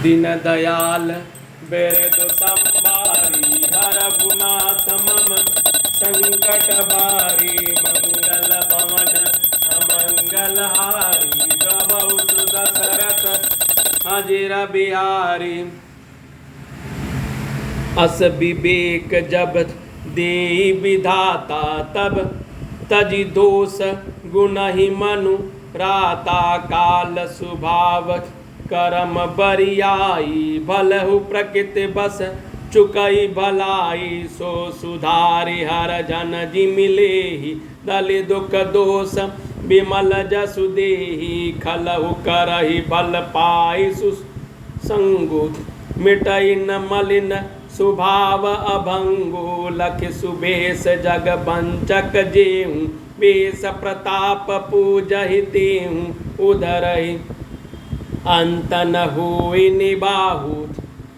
दीन दयाल बिरदु संभारी हर गुनाथ मम संकट भारी मंगल भवन अमंगल हारी प्रभु दशरथ अजिर बिहारी। अस विवेक जब देहि विधाता तब तजि दोष गुणहि मनु राता काल स्वभाव करम बरियाई भलहु प्रकृति बस चुकई भलाई सो सुधारि हर जन जि मिलेहि दलि दुख दोष विमल जसु देहि खलहु करहि बल पाई सुसंगु मिटई न मलिन स्वभाव अभंगु लख सुबेश जग बंचक जेहूँ बेस प्रताप पूजहि तेहूँ उधरहि अंत न हुई निबाहु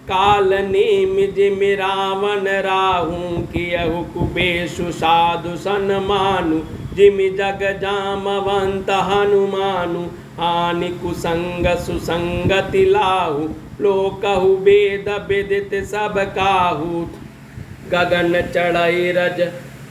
काल नेम जिमि रावण राहू कियहु कुबेशु साधु सन्मानु जिमि जग जामवंत हनुमानु हानि कुसंग सुसंगति लाहु लोकहु वेद विदित सब काहू गगन चढ़ई रज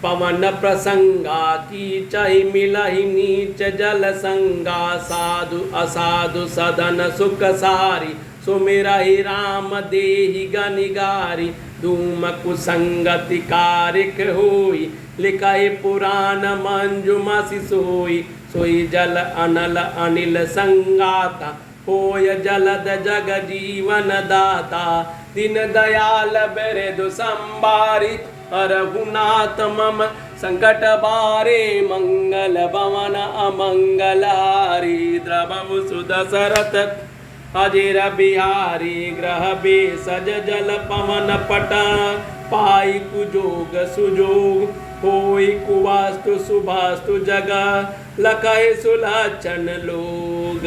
पवन प्रसंगा कीचहि मिलहि नीच जल संगा साधु असाधु सदन सुख सारी सुमिरहि राम देहि गनिगारी धूम कुसंगति कारिक होई लिखहि पुराण मंजुमसि सोई सोई जल अनल अनिल संगाता होय जलद जग जीवन दाता दीन दयाल बिरदु संभारी रघुनाथ मम संकट बारे मंगल भवन अमंगल हारी द्रवहु सुदशरथ अजिर बिहारी ग्रह बेसज जल पवन पट पाई कुजोग सुजोग होई कुवास्तु सुभास्तु जग लखहि सुलक्षण लोग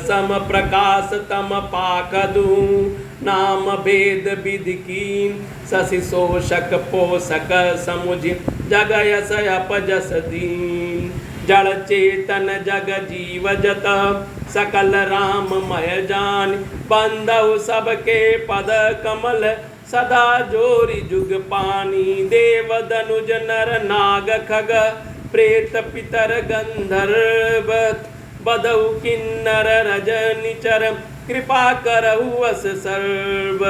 सम प्रकाश तम पाकदू नाम भेद विधि कीन शशि शोषक पोषक समुझ जग यश अपजस दीन जड़ चेतन जग जीव जत सकल राममय जान बंधु सबके पद कमल सदा जोरी जुग पानी देव दनुज नर नाग खग प्रेत पितर गंधर्व बदहु किन्नर रजनिचर कृपा करहु अस सर्व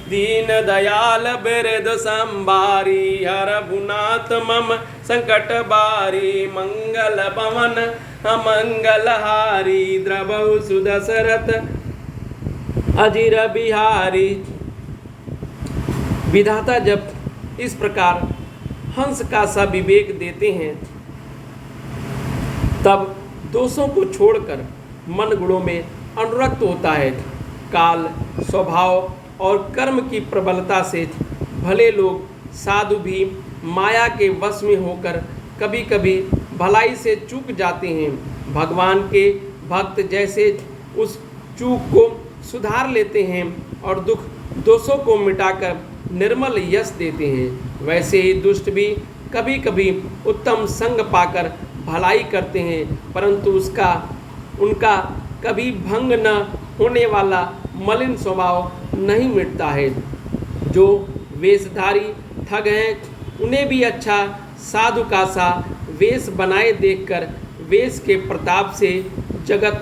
दीन दयाल बिरदु संभारी हर भुनाथ मम संकट बारी मंगल भवन अमंगल हारी द्रवहु सुदशरथ अजिर बिहारी। विधाता जब इस प्रकार हंस का सा विवेक देते हैं तब दोषों को छोड़कर मन गुणों में अनुरक्त होता है। काल स्वभाव और कर्म की प्रबलता से भले लोग साधु भी माया के वश में होकर कभी कभी भलाई से चूक जाते हैं। भगवान के भक्त जैसे उस चूक को सुधार लेते हैं और दुख दोषों को मिटाकर निर्मल यश देते हैं, वैसे ही दुष्ट भी कभी कभी उत्तम संग पाकर भलाई करते हैं, परंतु उनका कभी भंग न होने वाला मलिन स्वभाव नहीं मिटता है। जो वेशधारी ठग हैं उन्हें भी अच्छा साधु का सा वेश बनाए देखकर वेश के प्रताप से जगत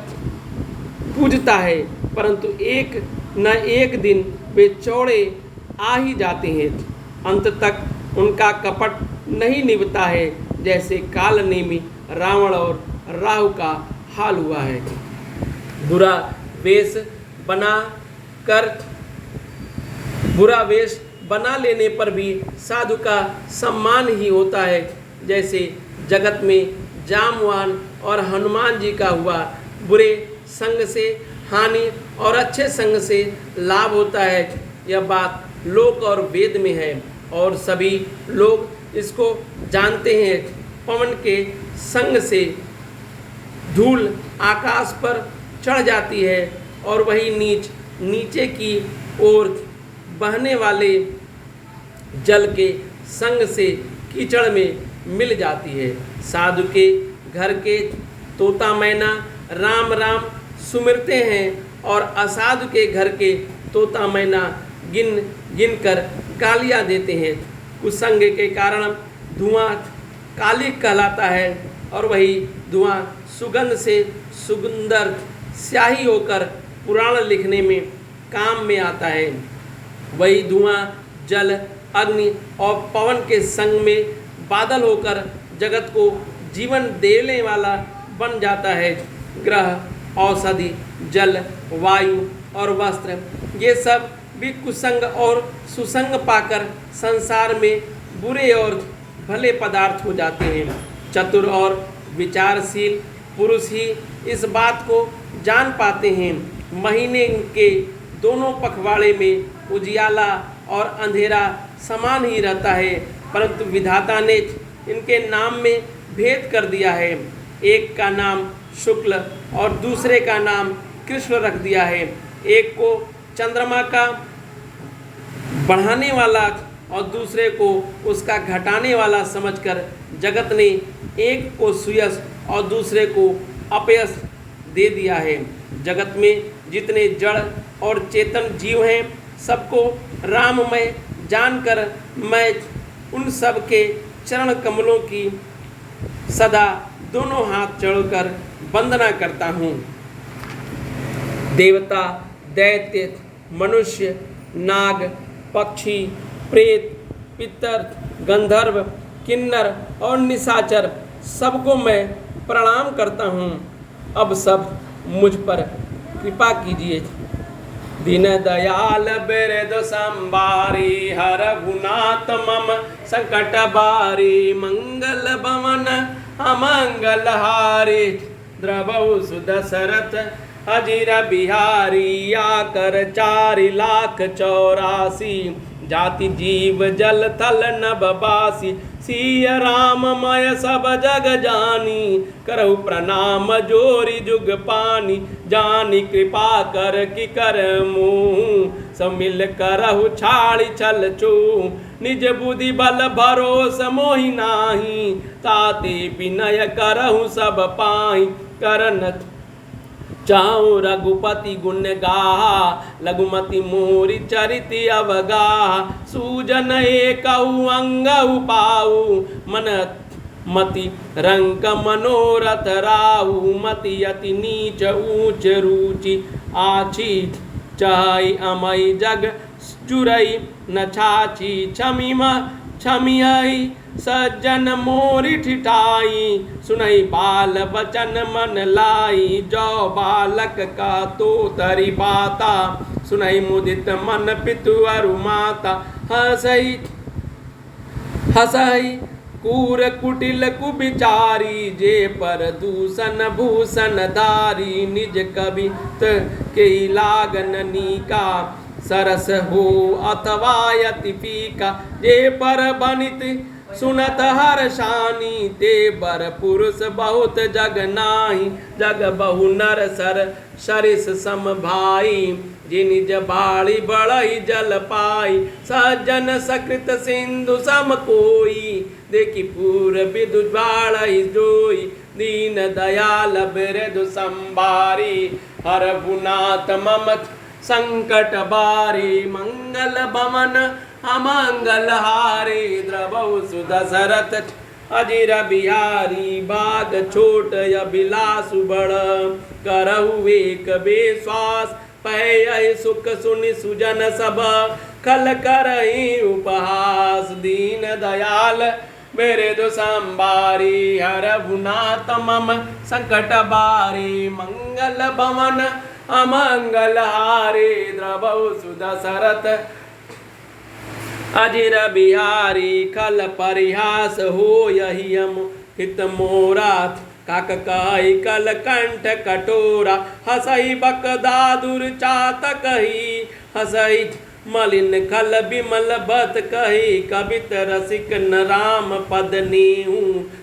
पूजता है, परंतु एक न एक दिन वे चौड़े आ ही जाते हैं। अंत तक उनका कपट नहीं निभता है, जैसे कालनेमी रावण और राहु का हाल हुआ है। बुरा वेश बना लेने पर भी साधु का सम्मान ही होता है, जैसे जगत में जामवान और हनुमान जी का हुआ। बुरे संग से हानि और अच्छे संग से लाभ होता है, यह बात लोक और वेद में है और सभी लोग इसको जानते हैं। पवन के संग से धूल आकाश पर चढ़ जाती है और वही नीचे की ओर बहने वाले जल के संग से कीचड़ में मिल जाती है। साधु के घर के तोता मैना राम राम सुमिरते हैं और असाधु के घर के तोता मैना गिन गिन कर गालियाँ देते हैं। कुसंग के कारण धुआं कालिक कहलाता है और वही धुआं सुगंध से सुगंधर स्याही होकर पुराण लिखने में काम में आता है। वही धुआं जल अग्नि और पवन के संग में बादल होकर जगत को जीवन देने वाला बन जाता है। ग्रह औषधि जल वायु और वस्त्र ये सब भी कुसंग और सुसंग पाकर संसार में बुरे और भले पदार्थ हो जाते हैं। चतुर और विचारशील पुरुष ही इस बात को जान पाते हैं। महीने के दोनों पखवाड़े में उजियाला और अंधेरा समान ही रहता है, परंतु विधाता ने इनके नाम में भेद कर दिया है। एक का नाम शुक्ल और दूसरे का नाम कृष्ण रख दिया है। एक को चंद्रमा का बढ़ाने वाला और दूसरे को उसका घटाने वाला समझकर जगत ने एक को सुयश और दूसरे को अपयश दे दिया है। जगत में जितने जड़ और चेतन जीव हैं सबको राममय जानकर मैं उन सब के चरण कमलों की सदा दोनों हाथ जोड़कर वंदना करता हूँ। देवता दैत्य मनुष्य नाग पक्षी प्रेत पितर गंधर्व किन्नर और निशाचर सबको मैं प्रणाम करता हूँ। अब सब मुझ पर कृपा कीजिए। दीन दयाल बिरद संबारी हर गुनात मम संकट बारी मंगल भवन अमंगल हारी द्रवौ सुदशरथ अजीर बिहारी आकर 4,84,00,000 जाति जीव जल थल नभबासी सिय राममय सब जग जानी करहु प्रणाम जोरी जुग पानी जानी कृपा कर कि कर मुँह समिल करहु छाड़ी छल चू निज बुद्धि बल भरोस मोहि नाही ताते विनय करहु सब पाई करन चाहूँ रघुपति गुण गाहा लघुमति मोरी चरिति अवगाह सूजन एकहु अंगहु पाऊ मन मति रंक मनोरथ राहु मति अति नीच ऊंच रुचि आछी चाहि अमय जग चुरई न छाची छमियई सज्जन मोरी ठिठाई सुनई बाल बचन मन लाई जो बालक का तो तरी बाता सुनई मुदित मन पितु अरु माता हसई हसई कूर कुटिल कुबिचारी जे पर दूषण भूषण धारी निज कवित के लागन नीका सरस हो अथवा यति फीका जे पर बनित सुनत हर शानी ते बर पुरुष बहुत जग नाही जग बहु नर सर सरिस सम भाई जे निज बाड़ी बड़ई जल पाई सज्जन सकृत सिंधु सम कोई देखी पूर विदु बाड़ई जोई दीन दयाल बिरदु संबारी हर गुनात ममत संकट बारी मंगल भवन अमंगल हारे द्रवौ सुदशरथ अजीर बिहारी बाग छोट अभिलाषु बड़ करहु एक बेश्वास पय सुख सुनि सुजन सब खल करहि उपहास दीन दयाल बिरदु संबारी हर गुनात मम संकट बारी मंगल भवन अमंगल हारे द्रवौ सुदशरथ अजीर बिहारी खल परिहास हो यही हित मोराथ काक काई कल कंठ कटोरा हसई बक दादुर चातक ही हसई मलिन खल बिमल बत कही कवित रसिक न राम पद नीहू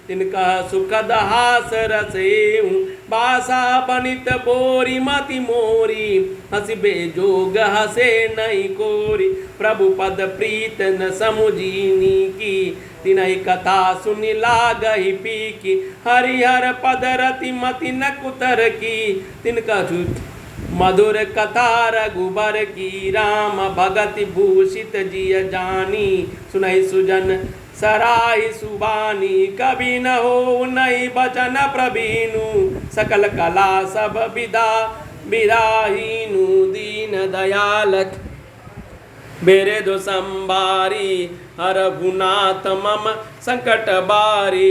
तिनका सुखद हास रसेऊ बासा बनित बोरी मति मोरी हसिबे जोग हसे नहीं कोरी प्रभु पद प्रीत न समुझीनी की तिनहि कथा सुनि लागहि पीकी हरिहर पद रति मति न कुतर की तिनका मधुर कथा रघुबर की, राम भगत भूषित जिय जानी। सुनहि सुजन सराहि सुबानी, कभी न हो नहीं बचन प्रवीणु। सकल कला सब विदा विदाहीनु, दीन दयाल बेरे दो संबारी। हरभुनाथ मम संकट बारी,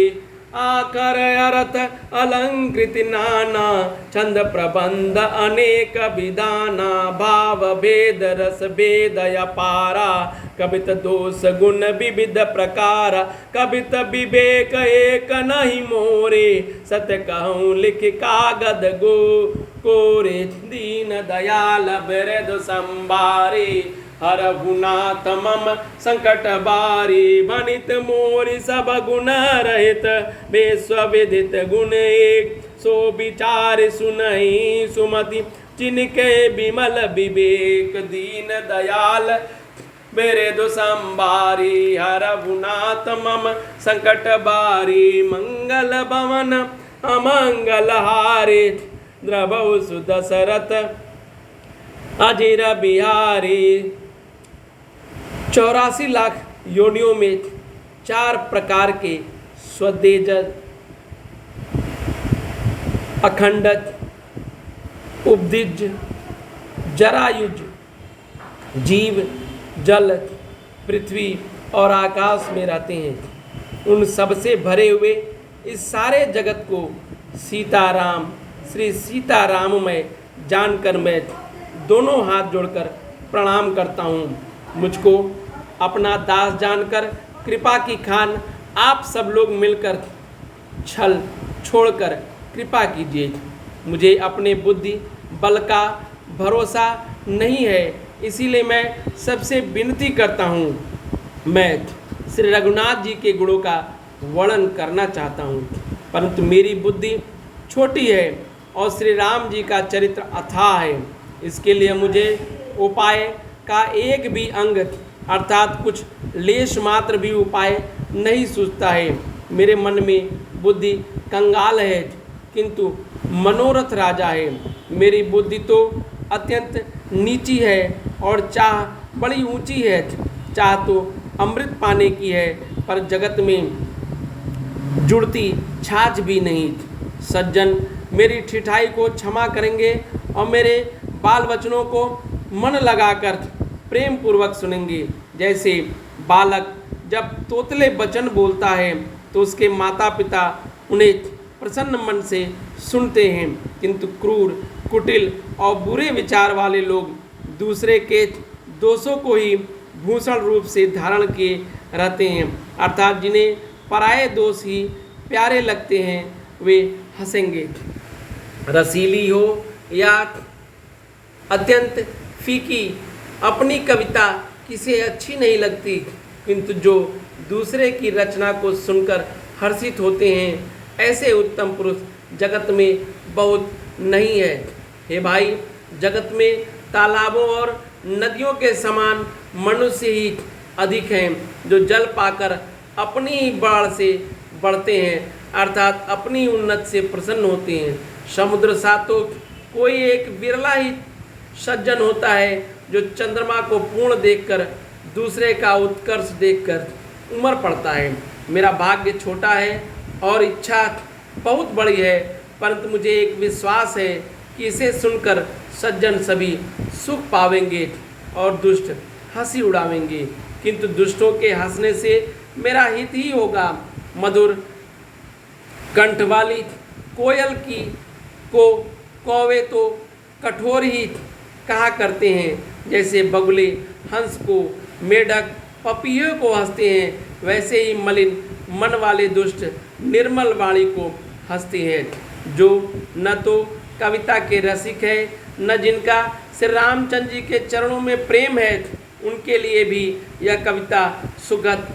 आकर अर्थ अलंकृत नाना। छंद प्रबंध अनेक विधाना, भाव भेद रस भेद अपारा। कवित दोष गुण विविध प्रकार, कवित विवेक एक नहीं मोरे। सत्य कहूँ लिख कागद गो कोरे, दीन दयाल बिरद संबारे। हरभुनाथ मम संकट बारी, भनित मोरि सब गुण रहित। विश्वविदित गुण एक, सो विचार सुनहि सुमति। जिनके विमल विवेक, दीन दयाल मेरे दो संबारी। हरभुनाथ मम संकट बारी, मंगल भवन अमंगल हारे। द्रवौ सुदशरथ अजिर बिहारी। 84 लाख योनियों में 4 प्रकार के स्वदेज, अखंडज, उपदिज, जरायुज जीव जल, पृथ्वी और आकाश में रहते हैं। उन सबसे भरे हुए इस सारे जगत को सीताराम, श्री सीताराम में जानकर मैं दोनों हाथ जोड़कर प्रणाम करता हूँ। मुझको अपना दास जानकर कृपा की खान आप सब लोग मिलकर छल छोड़कर कृपा कीजिए। मुझे अपने बुद्धि बल का भरोसा नहीं है, इसीलिए मैं सबसे विनती करता हूँ। मैं श्री रघुनाथ जी के गुणों का वर्णन करना चाहता हूँ, परंतु मेरी बुद्धि छोटी है और श्री राम जी का चरित्र अथाह है। इसके लिए मुझे उपाय का एक भी अंग अर्थात कुछ लेश मात्र भी उपाय नहीं सूझता है। मेरे मन में बुद्धि कंगाल है, किंतु मनोरथ राजा है। मेरी बुद्धि तो अत्यंत नीची है और चाह बड़ी ऊंची है। चाह तो अमृत पाने की है, पर जगत में जुड़ती छाछ भी नहीं। सज्जन मेरी ठिठाई को क्षमा करेंगे और मेरे बाल वचनों को मन लगाकर प्रेम पूर्वक सुनेंगे। जैसे बालक जब तोतले वचन बोलता है तो उसके माता पिता उन्हें प्रसन्न मन से सुनते हैं, किंतु क्रूर, कुटिल और बुरे विचार वाले लोग दूसरे के दोषों को ही भूषण रूप से धारण किए रहते हैं, अर्थात जिन्हें पराये दोष ही प्यारे लगते हैं वे हंसेंगे। रसीली हो या अत्यंत फीकी अपनी कविता किसे अच्छी नहीं लगती, किंतु जो दूसरे की रचना को सुनकर हर्षित होते हैं, ऐसे उत्तम पुरुष जगत में बहुत नहीं है। हे भाई, जगत में तालाबों और नदियों के समान मनुष्य ही अधिक हैं, जो जल पाकर अपनी बाढ़ से बढ़ते हैं, अर्थात अपनी उन्नति से प्रसन्न होते हैं। समुद्र सा तो कोई एक विरला ही सज्जन होता है जो चंद्रमा को पूर्ण देखकर दूसरे का उत्कर्ष देखकर उमर पड़ता है। मेरा भाग्य छोटा है और इच्छा बहुत बड़ी है, परंतु मुझे एक विश्वास है कि इसे सुनकर सज्जन सभी सुख पावेंगे और दुष्ट हंसी उड़ावेंगे, किंतु दुष्टों के हंसने से मेरा हित ही होगा। मधुर कंठ वाली कोयल की को कौवे तो कठोर ही कहा करते हैं, जैसे बगुले हंस को, मेढक पपीहों को हंसते हैं, वैसे ही मलिन मन वाले दुष्ट निर्मल वाणी को हंसते हैं। जो न तो कविता के रसिक है, न जिनका श्री रामचंद्र जी के चरणों में प्रेम है, उनके लिए भी यह कविता सुगत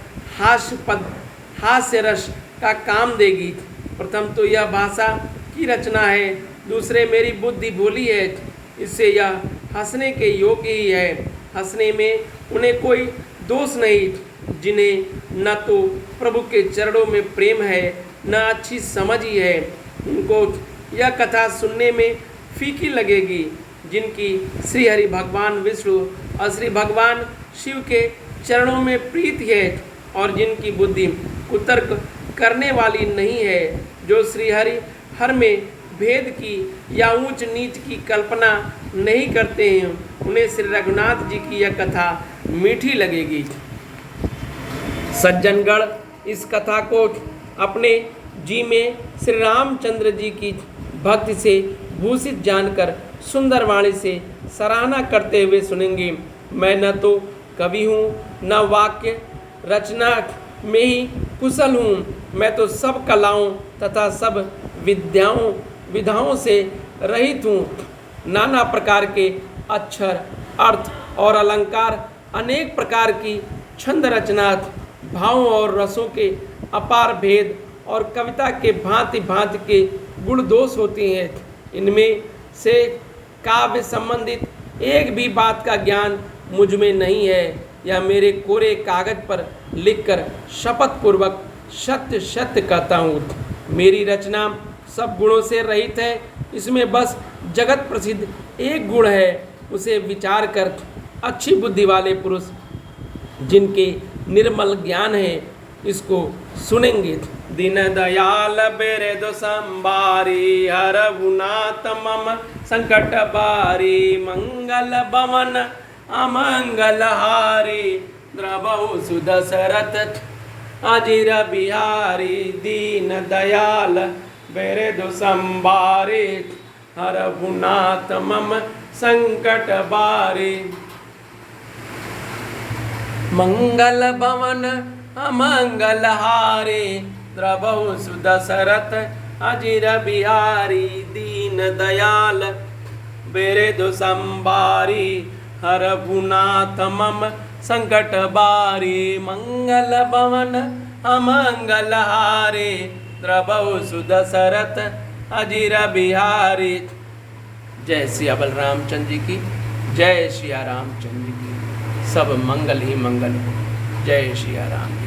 हास्य रस का काम देगी। प्रथम तो यह भाषा की रचना है, दूसरे मेरी बुद्धि भोली है, इससे यह हंसने के योग्य ही है। हंसने में उन्हें कोई दोष नहीं, जिन्हें न तो प्रभु के चरणों में प्रेम है, न अच्छी समझ ही है। उनको यह कथा सुनने में फीकी लगेगी। जिनकी श्री हरि भगवान विष्णु और श्री भगवान शिव के चरणों में प्रीति है और जिनकी बुद्धि कुतर्क करने वाली नहीं है, जो श्री हरि हर में भेद की या ऊंच नीच की कल्पना नहीं करते हैं, उन्हें श्री रघुनाथ जी की यह कथा मीठी लगेगी। सज्जनगण इस कथा को अपने जी में श्री रामचंद्र जी की भक्ति से भूषित जानकर सुंदर वाणी से सराहना करते हुए सुनेंगे। मैं न तो कवि हूँ, न वाक्य रचना में ही कुशल हूँ, मैं तो सब कलाओं तथा सब विधाओं से रहित हूँ। नाना प्रकार के अक्षर, अर्थ और अलंकार, अनेक प्रकार की छंद रचना, भावों और रसों के अपार भेद और कविता के भांति भांति के गुण दोष होते हैं। इनमें से काव्य संबंधित एक भी बात का ज्ञान मुझ में नहीं है, या मेरे कोरे कागज पर लिखकर शपथ पूर्वक सत्य सत्य कहता हूँ। मेरी रचना सब गुणों से रहित है, इसमें बस जगत प्रसिद्ध एक गुण है, उसे विचार कर अच्छी बुद्धि वाले पुरुष जिनके निर्मल ज्ञान है इसको सुनेंगे। दीन दयाल बिरदु संबारी, हरहुनाथ मम संकट बारी, मंगल भवन अमंगल हारी, द्रवहु सुदशरथ अजिर बिहारी। दीन दयाल बिरदु संबारी, हरहुनाथ मम संकट बारी, मंगल भवन अमंगल हारे, द्रवहु सुदशरथ अजिर बिहारी। दीन दयाल बिरदु संबारी, हरहुनाथ मम संकट बारी, मंगल भवन अमंगल हारे, द्रवहु सुदशरथ अजिर बिहारी। जय सिया बलरामचंद्र जी की, जय सिया रामचंद्र जी की। सब मंगल ही मंगल हो। जय सिया राम जी।